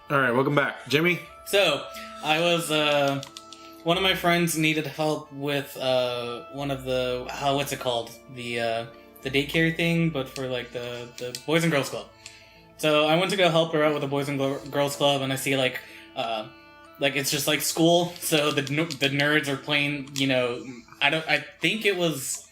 All right, welcome back, Jimmy. So, I was, one of my friends needed help with, one of the, what's it called? The daycare thing, but for, like, the Boys and Girls Club. So, I went to go help her out with the Boys and Girls Club, and I see, like, it's just, like, school, so the nerds are playing, you know, I think it was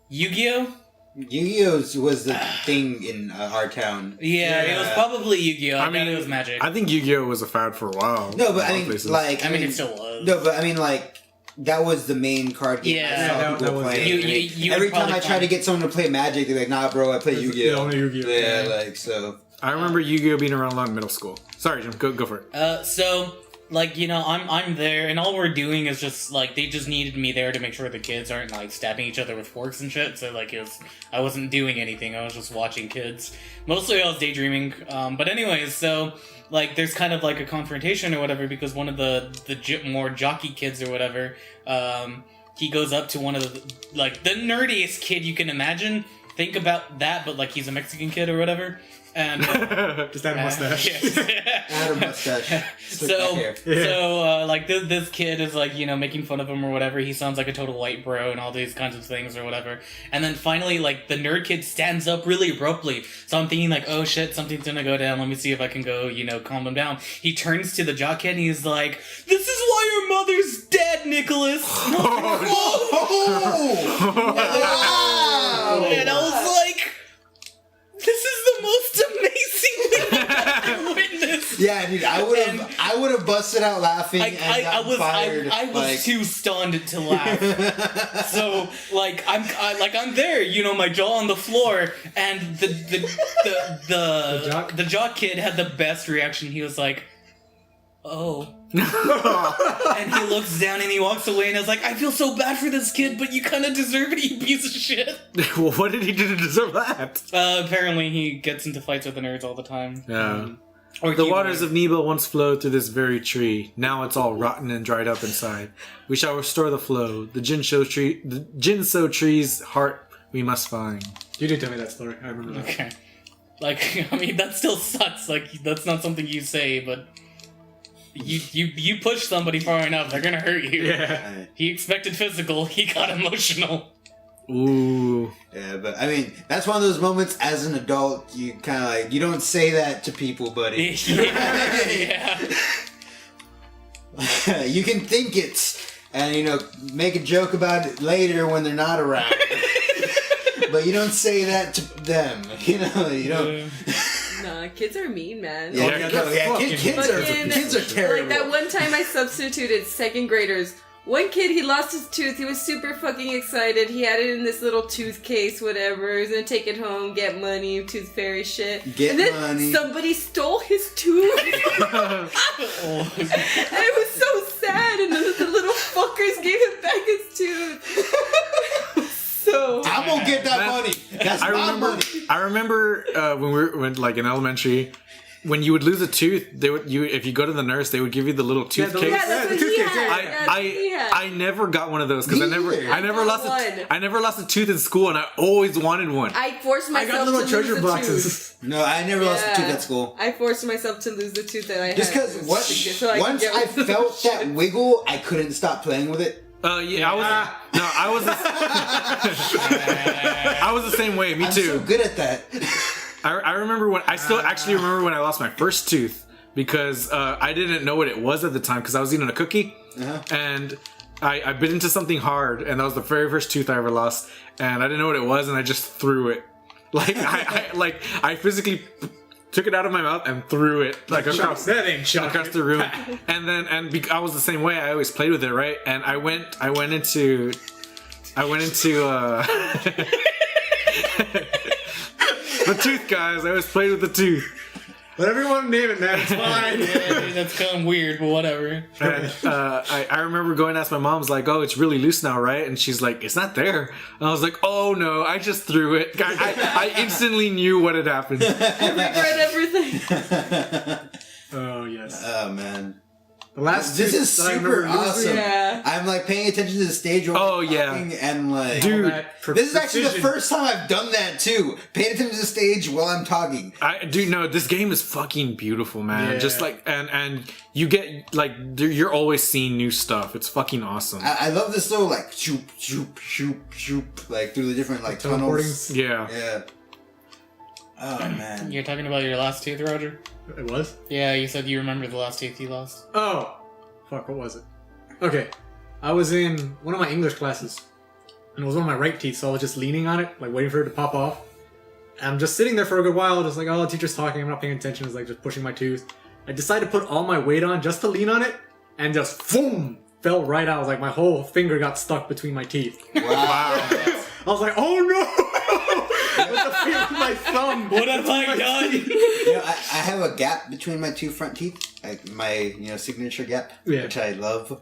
Yu-Gi-Oh? Yu-Gi-Oh was the thing in our town. Yeah, it was probably Yu-Gi-Oh. I mean, it was Magic. I think Yu-Gi-Oh was a fad for a while. No, but I mean, places. like... I mean, it still was. No, but I mean, like, that was the main card game I saw people playing. You Every time I tried to get someone to play Magic, they're like, nah, bro, I play Yu-Gi-Oh. Only Yu-Gi-Oh. Yeah, like, so... I remember Yu-Gi-Oh being around a lot in middle school. Sorry, Jim, go for it. So... Like, you know, I'm there, and all we're doing is just, like, they just needed me there to make sure the kids aren't, like, stabbing each other with forks and shit, so, like, I wasn't doing anything, I was just watching kids. Mostly I was daydreaming, but anyways, so, like, there's kind of, like, a confrontation or whatever, because one of the more jockey kids or whatever, he goes up to one of the, like, the nerdiest kid you can imagine. Think about that, but, like, he's a Mexican kid or whatever. And just add a mustache. Add a mustache. So like this kid is like, you know, making fun of him or whatever. He sounds like a total white bro and all these kinds of things or whatever. And then finally, like, the nerd kid stands up really abruptly. So I'm thinking like, oh shit, something's gonna go down. Let me see if I can go, you know, calm him down. He turns to the jock kid and he's like, "This is why your mother's dead, Nicholas." And I was like, this is the most amazing thing I've ever witnessed. Yeah, dude, I would have busted out laughing and fired. I was too stunned to laugh. So I'm there, you know, my jaw on the floor, and the jock kid had the best reaction. He was like, "Oh." And he looks down and he walks away, and I was like, I feel so bad for this kid, but you kind of deserve it, you piece of shit. Well, what did he do to deserve that? Apparently he gets into fights with the nerds all the time. Yeah. The waters of Nebo once flowed through this very tree. Now it's all rotten and dried up inside. We shall restore the flow. The Jinso tree's heart we must find. You did tell me that story. I remember that. Okay. Like, I mean, that still sucks. Like, that's not something you say, but... You push somebody far enough, they're gonna hurt you. Yeah. He expected physical, he got emotional. Ooh. Yeah, but I mean, that's one of those moments as an adult, you kind of like, you don't say that to people, buddy. Yeah. You can think it, and, you know, make a joke about it later when they're not around. But you don't say that to them, you know, you don't... Nah, kids are mean, man. Kids are terrible. Like that one time I substituted second graders. One kid, he lost his tooth. He was super fucking excited. He had it in this little tooth case, whatever. He was gonna take it home, get money, tooth fairy shit. Get and then money. Somebody stole his tooth. And it was so sad. And then the little fuckers gave him back his tooth. So I'm gonna get that money. That's my money. I remember when like in elementary, when you would lose a tooth, if you go to the nurse, they would give you the little tooth case. Yeah, that's what he had. I never got one of those because I never lost a tooth in school, and I always wanted one. I forced myself I got little to lose treasure the boxes. tooth. No, I never lost a tooth at school. I forced myself to lose the tooth that I had. Just because once I felt that wiggle, I couldn't stop playing with it. I was the same way. Me I'm too. so good at that. I remember when I still actually remember when I lost my first tooth because I didn't know what it was at the time because I was eating a cookie and I bit into something hard, and that was the very first tooth I ever lost, and I didn't know what it was, and I just threw it. Like I physically took it out of my mouth and threw it like across the room. And then I was the same way. I always played with it, right? And I went into the tooth, guys. I always played with the tooth. Whatever you want to name it, man, it's fine. Yeah, dude, that's kind of weird, but whatever. And, I remember going to ask my mom's like, "Oh, it's really loose now, right?" And she's like, "It's not there." And I was like, "Oh no, I just threw it." I instantly knew what had happened. I regret everything. Oh yes. Oh man. The last This two is that I super remember losing- awesome. Yeah. I'm like paying attention to the stage while Oh, I'm yeah. talking, and like, Dude, all that this is actually the precision. first time I've done that too. Paying attention to the stage while I'm talking. Dude, no, this game is fucking beautiful, man. Yeah. Just like, and you get, like, you're always seeing new stuff. It's fucking awesome. I love this little like shoop shoop shoop shoop like through the different like Teleporting. tunnels. Yeah. Yeah. Oh man. You're talking about your last tooth, Roger? It was? Yeah, you said you remember the last tooth you lost. Oh. Fuck, what was it? Okay. I was in one of my English classes. And it was one of my right teeth, so I was just leaning on it, like waiting for it to pop off. And I'm just sitting there for a good while, just like, oh, the teacher's talking, I'm not paying attention, it's like just pushing my tooth. I decided to put all my weight on just to lean on it, and just boom! Fell right out. Like my whole finger got stuck between my teeth. Wow. I was like, oh no! With the feel of my thumb. What have I done? You know, I have a gap between my two front teeth, like my signature gap, Yeah. which I love.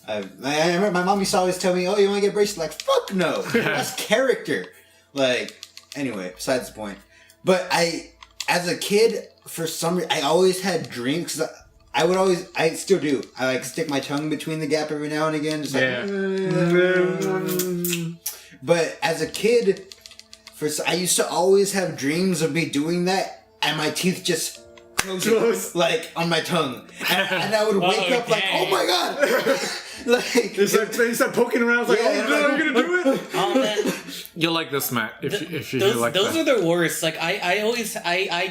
I remember my mom used to always tell me, "Oh, you want to get braces?" Like, fuck no, that's character. Like, anyway, besides the point. But as a kid, for some reason, I always had dreams. 'Cause I still do. I like stick my tongue between the gap every now and again, just like. Yeah. But as a kid, I used to always have dreams of me doing that, and my teeth just close like on my tongue, and I would wake up like, dang. oh my god, like They start poking around. I was like, Yeah, oh no, I'm gonna do it. Oh man, You'll like this, Matt, if you those like those that. are the worst. Like I always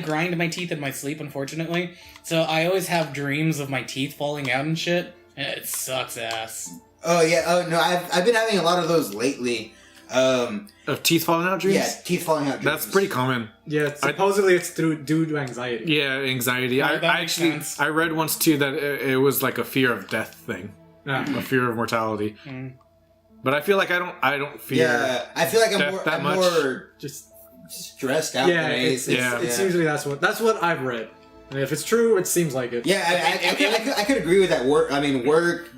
grind my teeth in my sleep, unfortunately. So I always have dreams of my teeth falling out and shit, and it sucks ass. oh yeah, oh no, I've been having a lot of those lately. Of teeth falling out dreams? Yeah, teeth falling out. That's dreams. pretty common. Yeah, supposedly it's due to anxiety. Yeah, anxiety. Yeah, I that makes actually sense. I read once too that it was like a fear of death thing, Ah. a fear of mortality. Mm. But I feel like I don't fear. Yeah, I feel like death that I'm much. more Just stressed out. yeah, than it's anything. usually that's what I've read. And if it's true, it seems like it. Yeah, I could agree with that. Work,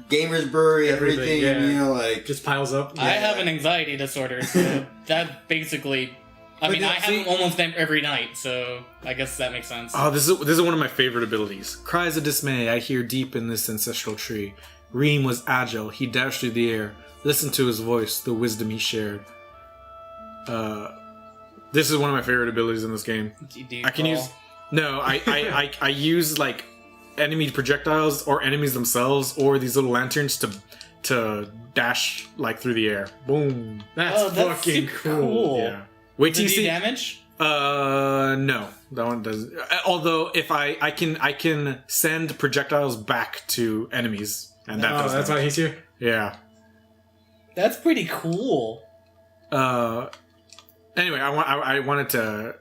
Gamers Brewery, everything. yeah. Like Just piles up. I have an anxiety disorder, so that basically. I mean, I have them almost every night, so I guess that makes sense. Oh, this is one of my favorite abilities. Cries of dismay I hear deep in this ancestral tree. Reem was agile, he dashed through the air. Listen to his voice, the wisdom he shared. This is one of my favorite abilities in this game. Do you I can crawl? use no, I use like enemy projectiles or enemies themselves or these little lanterns to dash like through the air. Boom. That's Oh, that's fucking super cool. cool. Yeah. Wait till Does you it do see. damage? No, that one doesn't. Although if I can send projectiles back to enemies, and that Oh, does that's why damage. he's here. Yeah. That's pretty cool. Anyway, I wanted to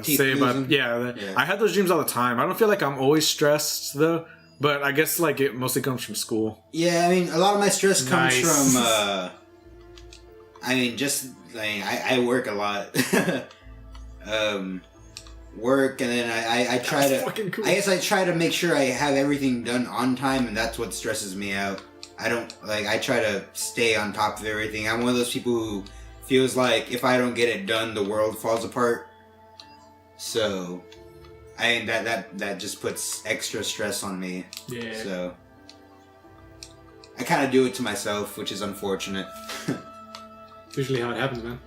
Teeth say about losing. yeah, Yeah. I had those dreams all the time. I don't feel like I'm always stressed though, but I guess like it mostly comes from school. yeah, I mean, a lot of my stress comes Nice. from. I work a lot. Work, and then I try That's to. fucking cool. I guess I try to make sure I have everything done on time, and that's what stresses me out. I don't like. I try to stay on top of everything. I'm one of those people who feels like if I don't get it done, the world falls apart. So, that just puts extra stress on me. Yeah. So, I kind of do it to myself, which is unfortunate. It's usually how it happens, man.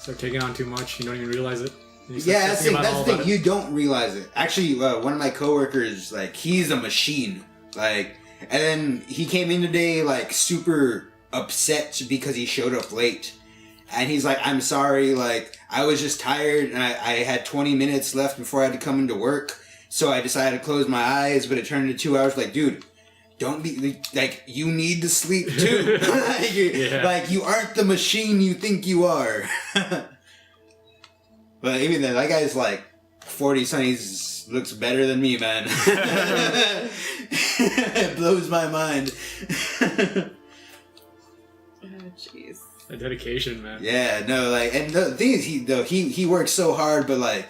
Start taking on too much, you don't even realize it. And you start Yeah, that's stressing the all thing. about it. You don't realize it. Actually, one of my coworkers, like, he's a machine. Like, and then he came in today, like, super upset because he showed up late. And he's like, I'm sorry, like, I was just tired and I had 20 minutes left before I had to come into work. So I decided to close my eyes, but it turned into 2 hours. Like, dude, don't be, like, you need to sleep too. Yeah. Like, you aren't the machine you think you are. But even then, that guy's like 40-something, he looks better than me, man. It blows my mind. Oh, jeez. The dedication, man. Yeah, no, like, and the thing is, he works so hard, but like,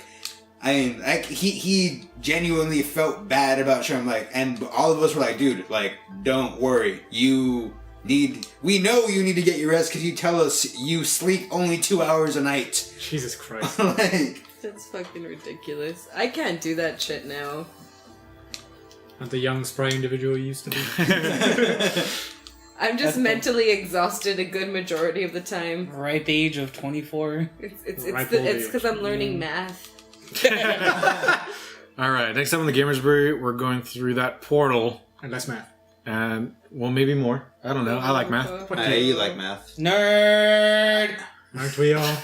I mean, like, he genuinely felt bad about Sherm, like, and all of us were like, dude, like, don't worry, we know you need to get your rest because you tell us you sleep only 2 hours a night. Jesus Christ. Like, That's fucking ridiculous. I can't do that shit now. Not the young, spry individual you used to be. I'm just mentally exhausted a good majority of the time. Ripe age of 24. It's because I'm learning math. All right, next time on the Gamers Brewery, we're going through that portal, And less math. and well, maybe more. I don't know. I like math. You like math. Nerd! Aren't we all?